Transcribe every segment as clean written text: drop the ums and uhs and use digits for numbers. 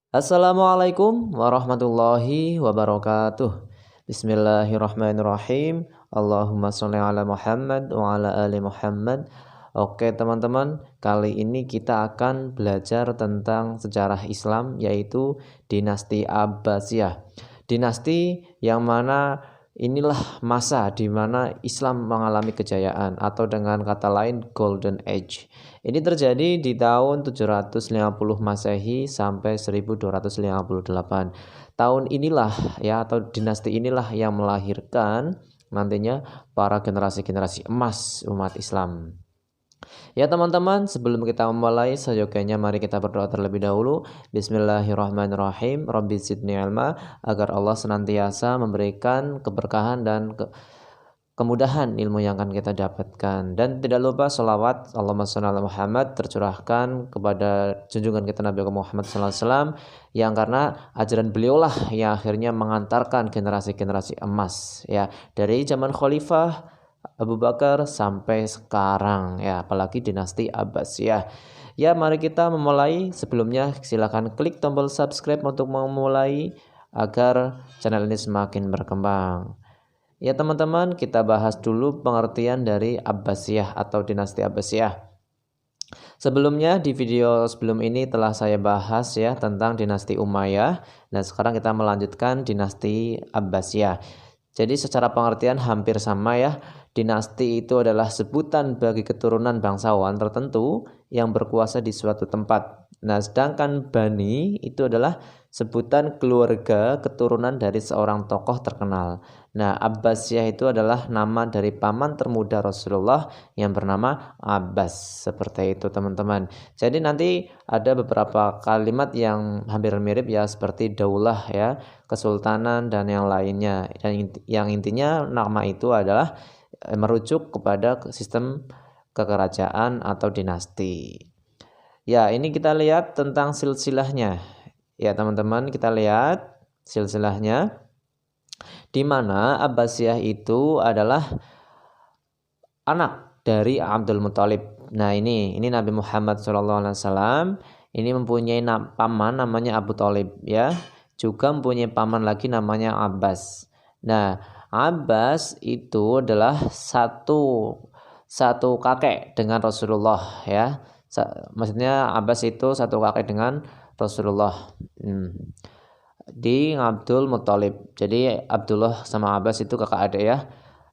Assalamualaikum warahmatullahi wabarakatuh. Bismillahirrahmanirrahim. Allahumma sholli ala Muhammad wa ala ali Muhammad. Oke teman-teman, kali ini kita akan belajar tentang sejarah Islam, yaitu dinasti Abbasiyah. Dinasti yang mana inilah masa di mana Islam mengalami kejayaan, atau dengan kata lain Golden Age. Ini terjadi di tahun 750 Masehi sampai 1258. Tahun inilah ya, atau dinasti inilah yang melahirkan nantinya para generasi-generasi emas umat Islam. Ya teman-teman, sebelum kita memulai, seyogyanya mari kita berdoa terlebih dahulu. Bismillahirrahmanirrahim. Rabbi zidni ilma, agar Allah senantiasa memberikan keberkahan dan kemudahan ilmu yang akan kita dapatkan. Dan tidak lupa sholawat Allahumma sholli ala Muhammad tercurahkan kepada junjungan kita Nabi Muhammad SAW, yang karena ajaran beliaulah yang akhirnya mengantarkan generasi-generasi emas ya, dari zaman Khalifah Abu Bakar sampai sekarang ya, apalagi dinasti Abbasiyah. Ya, mari kita memulai. Sebelumnya silakan klik tombol subscribe untuk memulai agar channel ini semakin berkembang. Ya teman-teman, kita bahas dulu pengertian dari Abbasiyah atau dinasti Abbasiyah. Sebelumnya di video sebelum ini telah saya bahas ya tentang dinasti Umayyah, dan sekarang kita melanjutkan dinasti Abbasiyah. Jadi secara pengertian hampir sama ya. Dinasti itu adalah sebutan bagi keturunan bangsawan tertentu yang berkuasa di suatu tempat. Nah, sedangkan Bani itu adalah sebutan keluarga keturunan dari seorang tokoh terkenal. Nah, Abbasiyah itu adalah nama dari paman termuda Rasulullah yang bernama Abbas. Seperti itu teman-teman. Jadi nanti ada beberapa kalimat yang hampir mirip ya, seperti daulah ya, kesultanan dan yang lainnya. Dan yang intinya nama itu adalah merujuk kepada sistem kekerajaan atau dinasti. Ya, ini kita lihat tentang silsilahnya. Ya, teman-teman, kita lihat silsilahnya, di mana Abbasiyah itu adalah anak dari Abdul Muthalib. Nah, ini Nabi Muhammad SAW ini mempunyai paman namanya Abu Thalib ya. Juga mempunyai paman lagi namanya Abbas. Nah, Abbas itu adalah satu kakek dengan Rasulullah ya. Maksudnya Abbas itu satu kakek dengan Rasulullah. Di Abdul Muthalib. Jadi Abdullah sama Abbas itu kakak adik ya.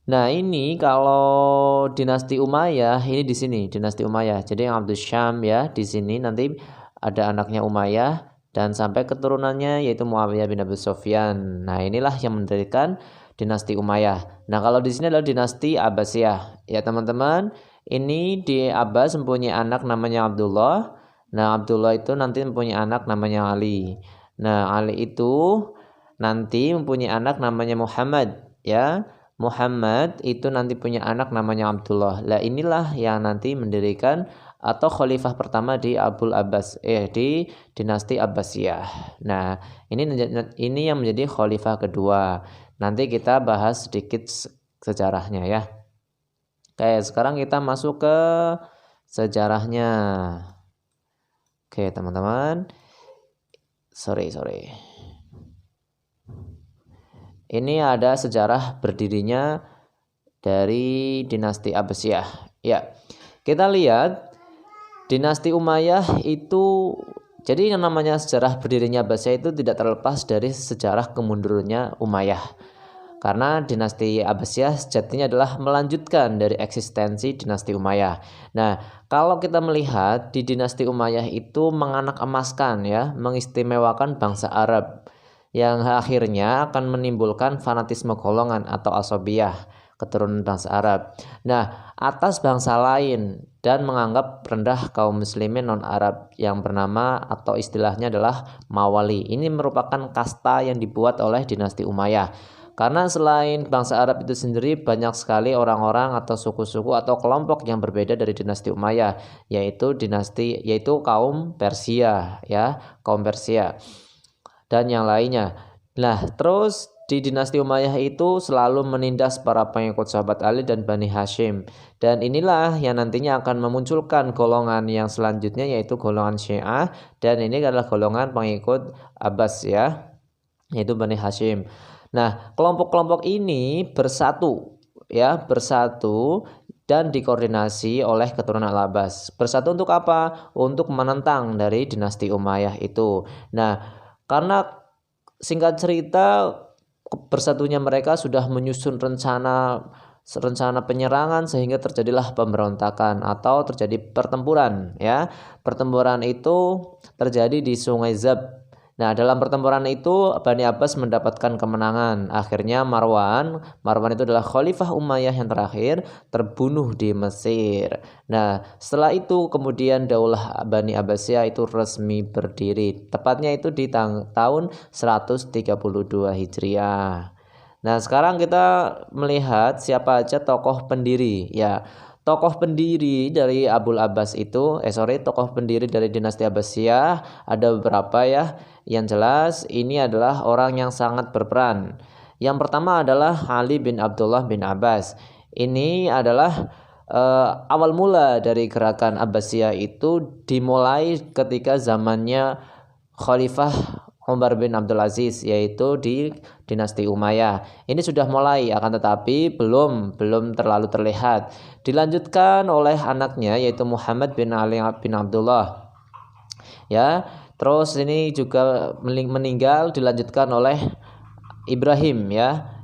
Nah, ini kalau dinasti Umayyah ini di sini dinasti Umayyah. Jadi yang Abdul Syam ya, di sini nanti ada anaknya Umayyah dan sampai keturunannya yaitu Muawiyah bin Abi Sufyan. Nah, inilah yang mendirikan dinasti Umayyah. Nah, kalau di sini adalah dinasti Abbasiyah. Ya, teman-teman, ini di Abbas mempunyai anak namanya Abdullah. Nah, Abdullah itu nanti mempunyai anak namanya Ali. Nah, Ali itu nanti mempunyai anak namanya Muhammad ya. Muhammad itu nanti punya anak namanya Abdullah. Lah, inilah yang nanti mendirikan atau khalifah pertama di di dinasti Abbasiyah. Nah, ini yang menjadi khalifah kedua. Nanti kita bahas sedikit sejarahnya ya. Oke, sekarang kita masuk ke sejarahnya. Oke, teman-teman. Sorry. Ini ada sejarah berdirinya dari dinasti Abbasiyah. Ya, kita lihat dinasti Umayyah itu, jadi yang namanya sejarah berdirinya Abbasiyah itu tidak terlepas dari sejarah kemundurannya Umayyah. Karena dinasti Abbasiyah sejatinya adalah melanjutkan dari eksistensi dinasti Umayyah. Nah, kalau kita melihat di dinasti Umayyah itu menganak emaskan ya, mengistimewakan bangsa Arab, yang akhirnya akan menimbulkan fanatisme golongan atau asabiyah, keturunan bangsa Arab. Nah, atas bangsa lain dan menganggap rendah kaum muslimin non-Arab yang bernama atau istilahnya adalah Mawali. Ini merupakan kasta yang dibuat oleh dinasti Umayyah. Karena selain bangsa Arab itu sendiri, banyak sekali orang-orang atau suku-suku atau kelompok yang berbeda dari dinasti Umayyah, yaitu kaum Persia ya, kaum Persia dan yang lainnya. Nah, terus di dinasti Umayyah itu selalu menindas para pengikut sahabat Ali dan Bani Hashim. Dan inilah yang nantinya akan memunculkan golongan yang selanjutnya, yaitu golongan Syiah, dan ini adalah golongan pengikut Abbas ya, yaitu Bani Hashim. Nah, kelompok-kelompok ini bersatu dan dikoordinasi oleh keturunan Al-Abbas. Bersatu untuk apa? Untuk menentang dari dinasti Umayyah itu. Nah, karena singkat cerita bersatunya mereka sudah menyusun rencana penyerangan sehingga terjadilah pemberontakan atau terjadi pertempuran ya. Pertempuran itu terjadi di Sungai Zab. Nah, dalam pertempuran itu Bani Abbas mendapatkan kemenangan. Akhirnya Marwan itu adalah khalifah Umayyah yang terakhir, terbunuh di Mesir. Nah, setelah itu kemudian Daulah Bani Abbasiyah itu resmi berdiri. Tepatnya itu di tahun 132 Hijriah. Nah, sekarang kita melihat siapa aja tokoh pendiri ya. Tokoh pendiri dari tokoh pendiri dari dinasti Abbasiyah ada beberapa ya. Yang jelas ini adalah orang yang sangat berperan. Yang pertama adalah Ali bin Abdullah bin Abbas. Ini adalah awal mula dari gerakan Abbasiyah itu dimulai ketika zamannya Khalifah Umar bin Abdul Aziz, yaitu di dinasti Umayyah. Ini sudah mulai, akan tetapi belum terlalu terlihat. Dilanjutkan oleh anaknya yaitu Muhammad bin Ali bin Abdullah. Ya, terus ini juga meninggal, dilanjutkan oleh Ibrahim ya.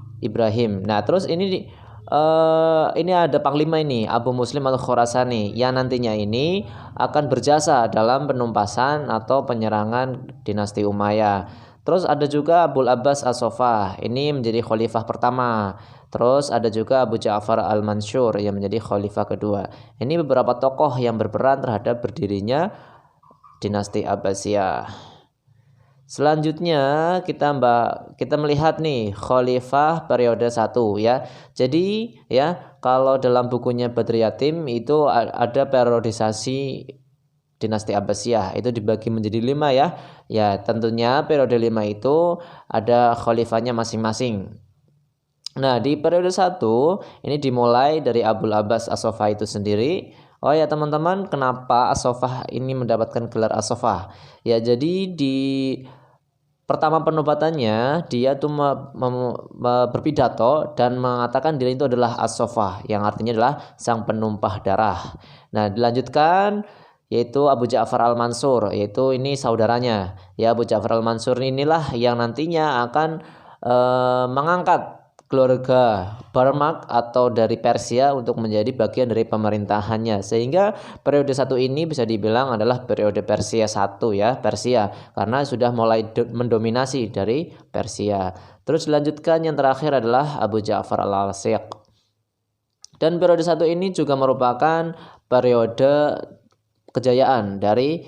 Nah, terus ini ada panglima ini Abu Muslim Al-Khurasani yang nantinya ini akan berjasa dalam penumpasan atau penyerangan dinasti Umayyah. Terus ada juga Abul Abbas As-Sofah, ini menjadi khalifah pertama. Terus ada juga Abu Ja'far Al-Mansur yang menjadi khalifah kedua. Ini beberapa tokoh yang berperan terhadap berdirinya dinasti Abbasiyah. Selanjutnya kita melihat nih khalifah periode 1 ya. Jadi ya, kalau dalam bukunya Badr Yatim itu ada periodisasi dinasti Abbasiyah, itu dibagi menjadi 5 ya. Ya, tentunya periode 5 itu ada khalifahnya masing-masing. Nah, di periode 1 ini dimulai dari Abul Abbas As-Sofah itu sendiri. Oh ya teman-teman, kenapa As-Sofah ini mendapatkan gelar As-Sofah? Ya, jadi di pertama penubatannya dia tuh berpidato dan mengatakan diri itu adalah As-Sofah, yang artinya adalah sang penumpah darah. Nah, dilanjutkan yaitu Abu Ja'far Al-Mansur, yaitu ini saudaranya. Ya, Abu Ja'far Al-Mansur inilah yang nantinya akan mengangkat keluarga Barmak atau dari Persia untuk menjadi bagian dari pemerintahannya, sehingga periode 1 ini bisa dibilang adalah periode Persia 1 ya, Persia, karena sudah mulai mendominasi dari Persia. Terus dilanjutkan yang terakhir adalah Abu Ja'far Al-Asiq. Dan periode 1 ini juga merupakan periode kejayaan dari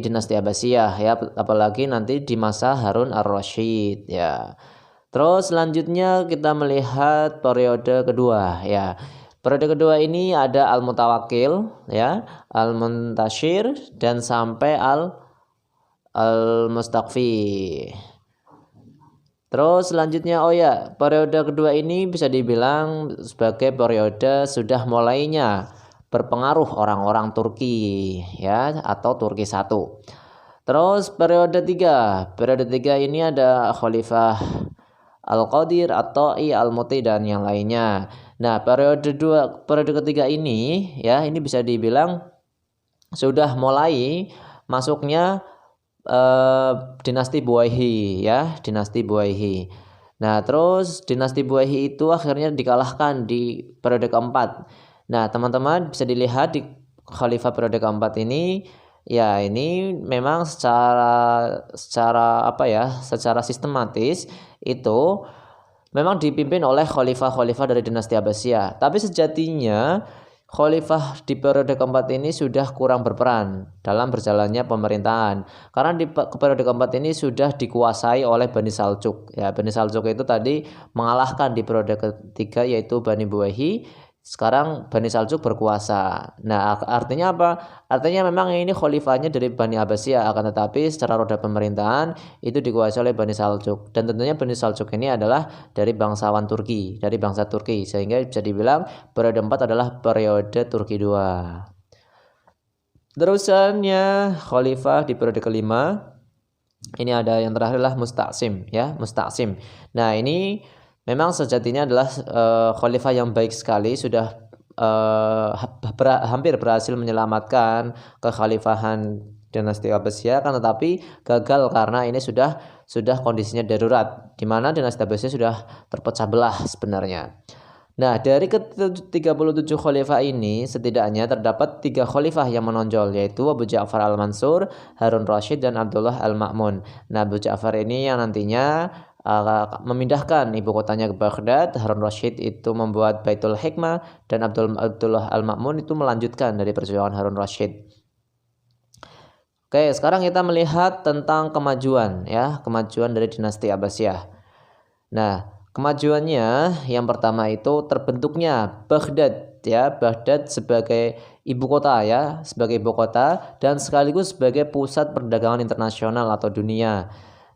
dinasti Abbasiyah ya, apalagi nanti di masa Harun Ar-Rasyid ya. Terus selanjutnya kita melihat periode kedua ya. Periode kedua ini ada Al-Mutawakkil ya, Al-Muntashir, dan sampai Al-Mustaqfi. Terus selanjutnya periode kedua ini bisa dibilang sebagai periode sudah mulainya berpengaruh orang-orang Turki ya, atau Turki 1. Terus periode 3 ini ada Khalifah Al-Qadir, At-Ta'i, Al-Muti, dan yang lainnya. Nah, periode ketiga ini ya, ini bisa dibilang sudah mulai masuknya dinasti Buwaihi ya, dinasti Buwaihi. Nah, terus dinasti Buwaihi itu akhirnya dikalahkan di periode keempat. Nah, teman-teman bisa dilihat di khalifah periode keempat ini ya, ini memang secara sistematis itu memang dipimpin oleh khalifah-khalifah dari dinasti Abbasiyah. Tapi sejatinya khalifah di periode keempat ini sudah kurang berperan dalam berjalannya pemerintahan, karena di periode keempat ini sudah dikuasai oleh Bani Saljuk ya. Bani Saljuk itu tadi mengalahkan di periode ketiga yaitu Bani Buwaihi. Sekarang Bani Saljuk berkuasa. Nah, artinya apa? Artinya memang ini khalifahnya dari Bani Abbasiyah, akan tetapi secara roda pemerintahan itu dikuasai oleh Bani Saljuk. Dan tentunya Bani Saljuk ini adalah dari bangsawan Turki, dari bangsa Turki. Sehingga bisa dibilang periode 4 adalah periode Turki 2. Terusannya khalifah di periode kelima. Ini ada yang terakhir adalah Musta'sim, ya, Musta'sim. Nah, ini memang sejatinya adalah khalifah yang baik sekali, sudah hampir berhasil menyelamatkan kekhalifahan dinasti Abbasiyah, kan tetapi gagal karena ini sudah kondisinya darurat, di mana dinasti Abbasiyah sudah terpecah belah sebenarnya. Nah, dari ke-37 khalifah ini setidaknya terdapat 3 khalifah yang menonjol, yaitu Abu Ja'far al-Mansur, Harun Rashid, dan Abdullah al-Ma'mun. Nah, Abu Ja'far ini yang nantinya memindahkan ibu kotanya ke Baghdad, Harun Rashid itu membuat Baitul Hikmah, dan Abdullah al-Ma'mun itu melanjutkan dari perjuangan Harun Rashid. Oke, sekarang kita melihat tentang kemajuan, ya, kemajuan dari dinasti Abbasiyah. Nah, kemajuannya yang pertama itu terbentuknya Baghdad, ya, Baghdad sebagai ibu kota, ya, sebagai ibu kota dan sekaligus sebagai pusat perdagangan internasional atau dunia.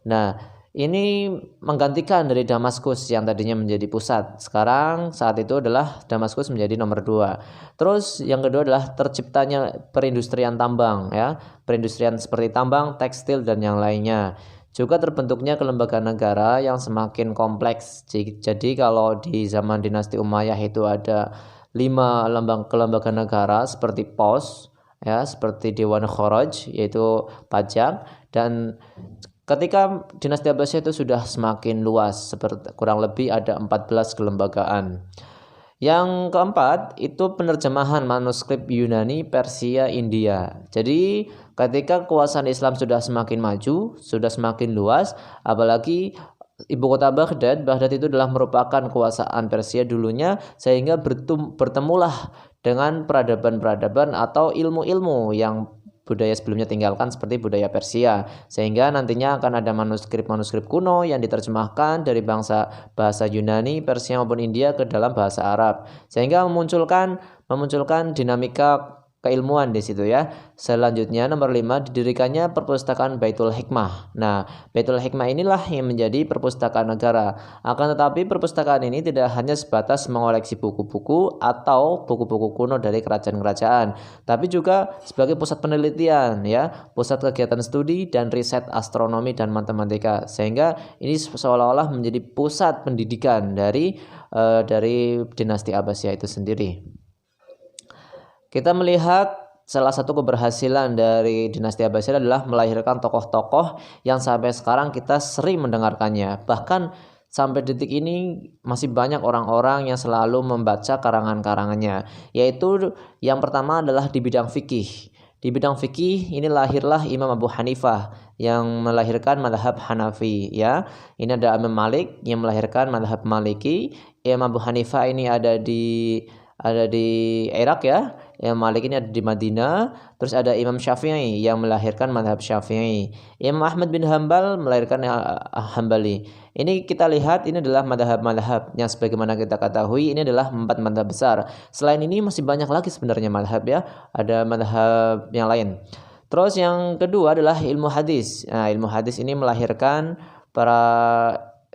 Nah, ini menggantikan dari Damaskus yang tadinya menjadi pusat. Sekarang saat itu adalah Damaskus menjadi nomor 2. Terus yang kedua adalah terciptanya perindustrian tambang, ya, perindustrian seperti tambang, tekstil, dan yang lainnya. Juga terbentuknya kelembagaan negara yang semakin kompleks. Jadi kalau di zaman dinasti Umayyah itu ada 5 kelembagaan negara seperti POS, ya, seperti Dewan Kharaj yaitu pajak, dan ketika dinasti Abbasiyah itu sudah semakin luas, seperti kurang lebih ada 14 kelembagaan. Yang keempat itu penerjemahan manuskrip Yunani, Persia, India. Jadi ketika kekuasaan Islam sudah semakin maju, sudah semakin luas, apalagi ibu kota Baghdad itu adalah merupakan kekuasaan Persia dulunya, sehingga bertemulah dengan peradaban-peradaban atau ilmu-ilmu yang budaya sebelumnya tinggalkan seperti budaya Persia, sehingga nantinya akan ada manuskrip-manuskrip kuno yang diterjemahkan dari bahasa Yunani, Persia maupun India ke dalam bahasa Arab, sehingga memunculkan dinamika keilmuan di situ, ya. Selanjutnya nomor 5 didirikannya perpustakaan Baitul Hikmah. Nah, Baitul Hikmah inilah yang menjadi perpustakaan negara. Akan tetapi perpustakaan ini tidak hanya sebatas mengoleksi buku-buku atau buku-buku kuno dari kerajaan-kerajaan, tapi juga sebagai pusat penelitian, ya, pusat kegiatan studi dan riset astronomi dan matematika. Sehingga ini seolah-olah menjadi pusat pendidikan dari dinasti Abbasiyah itu sendiri. Kita melihat salah satu keberhasilan dari dinasti Abbasiyah adalah melahirkan tokoh-tokoh yang sampai sekarang kita sering mendengarkannya. Bahkan sampai detik ini masih banyak orang-orang yang selalu membaca karangan-karangannya. Yaitu yang pertama adalah di bidang fikih. Di bidang fikih ini lahirlah Imam Abu Hanifah yang melahirkan mazhab Hanafi, ya. Ini ada Imam Malik yang melahirkan mazhab Maliki. Imam Abu Hanifah ini ada di Irak, ya. Imam Malik ini ada di Madinah. Terus ada Imam Syafi'i yang melahirkan mazhab Syafi'i. Imam Ahmad bin Hambal melahirkan Hambali. Ini kita lihat ini adalah mazhab-mazhab yang sebagaimana kita ketahui ini adalah 4 mazhab besar. Selain ini masih banyak lagi sebenarnya mazhab, ya. Ada mazhab yang lain. Terus yang kedua adalah ilmu hadis. Nah, ilmu hadis ini melahirkan para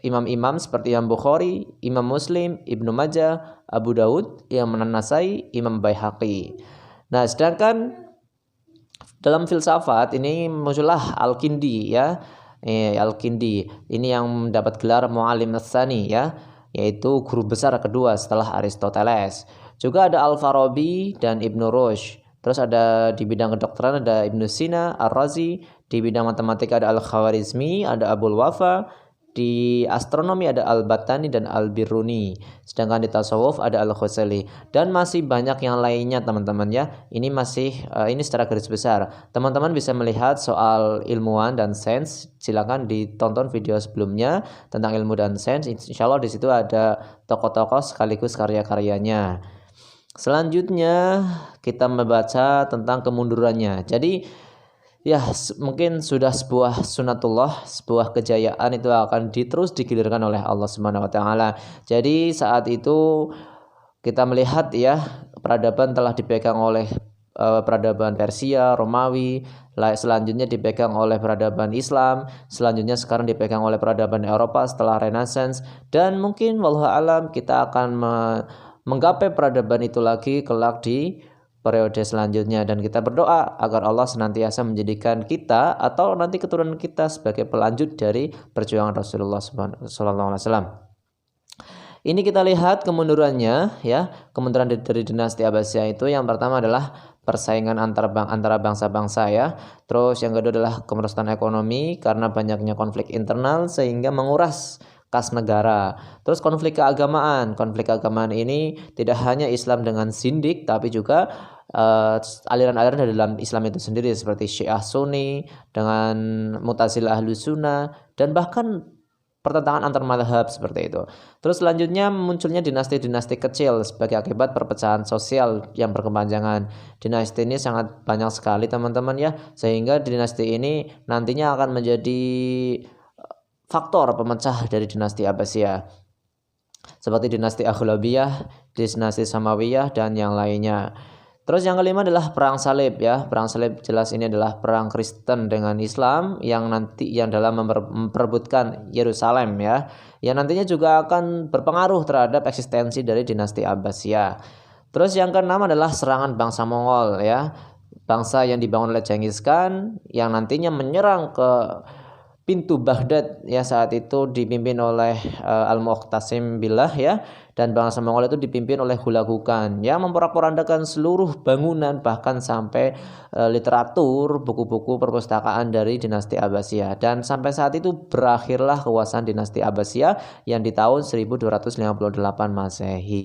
imam-imam seperti Imam Bukhari, Imam Muslim, Ibnu Majah, Abu Daud, Imam An-Nasai, Imam Baihaqi. Nah, sedangkan dalam filsafat ini muncullah Al-Kindi, ya. Al-Kindi ini yang mendapat gelar Muallim Tsani, ya, yaitu guru besar kedua setelah Aristoteles. Juga ada Al-Farabi dan Ibnu Rushd. Terus ada di bidang kedokteran ada Ibnu Sina, Ar-Razi, di bidang matematika ada Al-Khawarizmi, ada Abul Wafa, di astronomi ada Al-Battani dan Al-Biruni, sedangkan di tasawuf ada Al-Ghazali, dan masih banyak yang lainnya, teman-teman, ya. Ini ini secara garis besar. Teman-teman bisa melihat soal ilmuwan dan sains, silakan ditonton video sebelumnya tentang ilmu dan sains. Insyaallah di situ ada tokoh-tokoh sekaligus karya-karyanya. Selanjutnya kita membaca tentang kemundurannya. Jadi, ya, mungkin sudah sebuah sunatullah, sebuah kejayaan itu akan terus digilirkan oleh Allah Subhanahu wa taala. Jadi saat itu kita melihat ya, peradaban telah dipegang oleh peradaban Persia, Romawi, selanjutnya dipegang oleh peradaban Islam, selanjutnya sekarang dipegang oleh peradaban Eropa setelah Renaissance, dan mungkin wallahu alam kita akan menggapai peradaban itu lagi kelak di periode selanjutnya, dan kita berdoa agar Allah senantiasa menjadikan kita atau nanti keturunan kita sebagai pelanjut dari perjuangan Rasulullah SAW. Ini kita lihat kemundurannya ya, kemunduran dari dinasti Abbasiyah itu yang pertama adalah persaingan antara bangsa-bangsa ya. Terus yang kedua adalah kemerosotan ekonomi karena banyaknya konflik internal sehingga menguras kas negara. Terus konflik keagamaan. Konflik keagamaan ini tidak hanya Islam dengan Sindik tapi juga aliran-aliran dari dalam Islam itu sendiri seperti Syiah Sunni dengan Mu'tazilah Ahlus Sunnah dan bahkan pertentangan antar mazhab seperti itu. Terus selanjutnya munculnya dinasti-dinasti kecil sebagai akibat perpecahan sosial yang berkepanjangan. Dinasti ini sangat banyak sekali teman-teman ya, sehingga dinasti ini nantinya akan menjadi faktor pemecah dari dinasti Abbasiyah. Seperti dinasti Aghlabiyah, dinasti Samawiyah dan yang lainnya. Terus yang kelima adalah perang salib ya. Perang salib jelas ini adalah perang Kristen dengan Islam yang dalam memperebutkan Yerusalem ya. Yang nantinya juga akan berpengaruh terhadap eksistensi dari dinasti Abbasiyah. Terus yang keenam adalah serangan bangsa Mongol ya. Bangsa yang dibangun oleh Genghis Khan yang nantinya menyerang ke pintu Baghdad ya, saat itu dipimpin oleh Al-Mu'tasim Billah ya, dan bangsa Mongol itu dipimpin oleh Hulagu Khan yang memporak-porandakan seluruh bangunan bahkan sampai literatur, buku-buku perpustakaan dari dinasti Abbasiyah, dan sampai saat itu berakhirlah kekuasaan dinasti Abbasiyah yang di tahun 1258 Masehi.